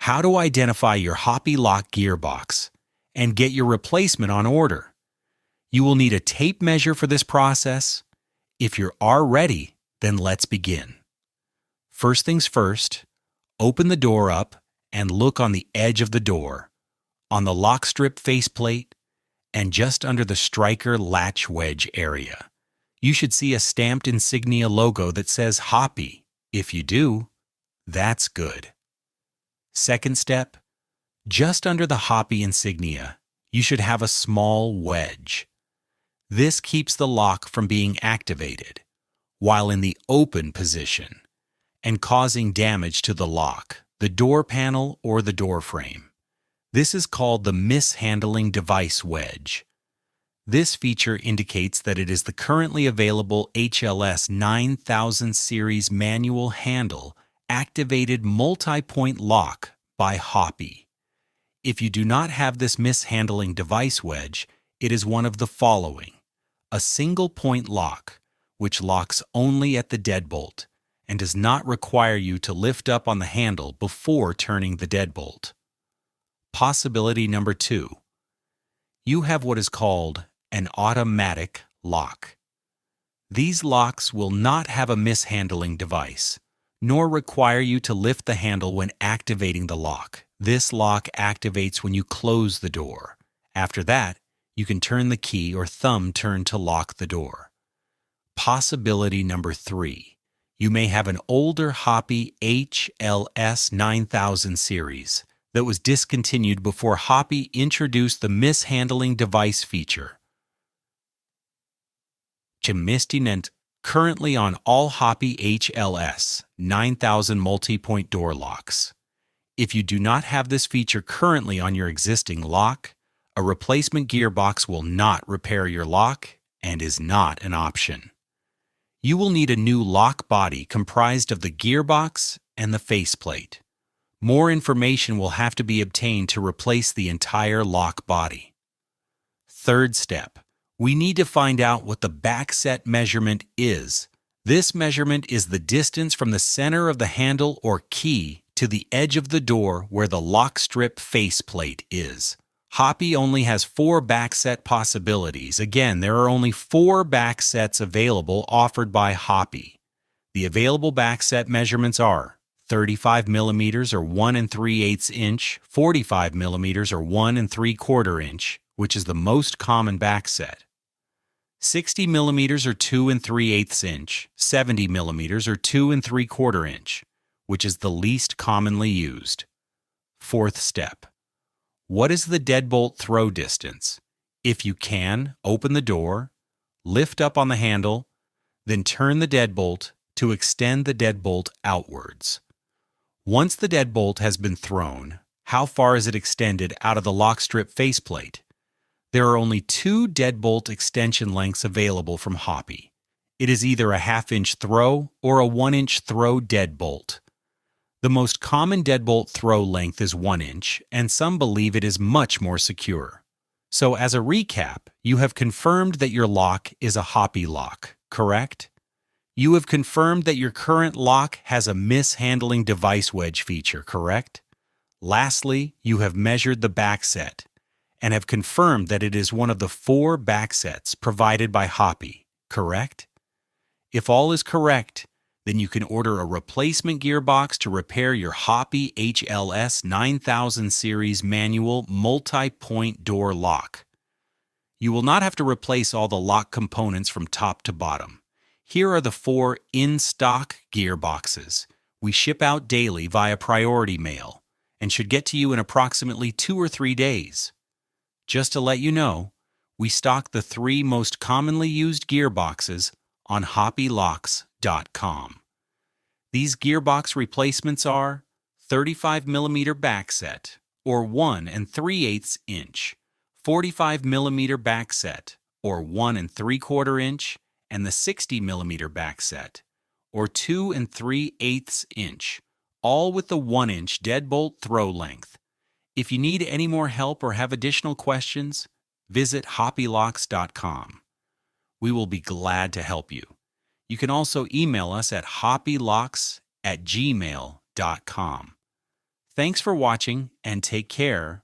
how to identify your Hoppe lock gearbox and get your replacement on order. You will need a tape measure for this process. If you are ready, then let's begin. First things first, open the door up and look on the edge of the door, on the lock strip faceplate, and just under the striker latch wedge area. You should see a stamped insignia logo that says Hoppe. If you do, that's good. Second step, just under the Hoppe insignia, you should have a small wedge. This keeps the lock from being activated while in the open position and causing damage to the lock, the door panel, or the door frame. This is called the mishandling device wedge. This feature indicates that it is the currently available HLS 9000 series manual handle activated multi-point lock by Hoppe. If you do not have this mishandling device wedge, it is one of the following: a single point lock, which locks only at the deadbolt and does not require you to lift up on the handle before turning the deadbolt. Possibility number 2. You have what is called an automatic lock. These locks will not have a mishandling device, nor require you to lift the handle when activating the lock. This lock activates when you close the door. After that, you can turn the key or thumb turn to lock the door. Possibility number 3. You may have an older Hoppe HLS 9000 series that was discontinued before Hoppe introduced the mishandling device feature. Currently on all Hoppe HLS 9000 multi-point door locks. If you do not have this feature currently on your existing lock, a replacement gearbox will not repair your lock and is not an option. You will need a new lock body comprised of the gearbox and the faceplate. More information will have to be obtained to replace the entire lock body. Third step, we need to find out what the backset measurement is. This measurement is the distance from the center of the handle or key to the edge of the door where the lock strip faceplate is. Hoppe only has 4 backset possibilities. Again, there are only 4 backsets available offered by Hoppe. The available backset measurements are 35 millimeters or 1 3/8 inch, 45 millimeters or 1 3/4 inch, which is the most common backset, 60 millimeters or 2 3/8 inch, 70 millimeters or 2 3/4 inch, which is the least commonly used. Fourth step. What is the deadbolt throw distance? If you can, open the door, lift up on the handle, then turn the deadbolt to extend the deadbolt outwards. Once the deadbolt has been thrown, how far is it extended out of the lock strip faceplate? There are only 2 deadbolt extension lengths available from Hoppe. It is either a 1/2 inch throw or a 1 inch throw deadbolt. The most common deadbolt throw length is 1 inch, and some believe it is much more secure. So as a recap, you have confirmed that your lock is a Hoppe lock, correct? You have confirmed that your current lock has a mishandling device wedge feature, correct? Lastly, you have measured the backset and have confirmed that it is one of the 4 backsets provided by Hoppe, correct? If all is correct, then you can order a replacement gearbox to repair your Hoppe HLS 9000 series manual multi-point door lock. You will not have to replace all the lock components from top to bottom. Here are the 4 in-stock gearboxes. We ship out daily via priority mail and should get to you in approximately 2 or 3 days. Just to let you know, we stock the 3 most commonly used gearboxes on hoppelocks.com. These gearbox replacements are 35 millimeter backset or 1 3/8 inch, 45 millimeter backset or 1 3/4 inch, and the 60 millimeter backset or 2 3/8 inch, all with the 1 inch deadbolt throw length. If you need any more help or have additional questions, visit hoppelocks.com. We will be glad to help you. You can also email us at hoppelocks@gmail.com. Thanks for watching and take care.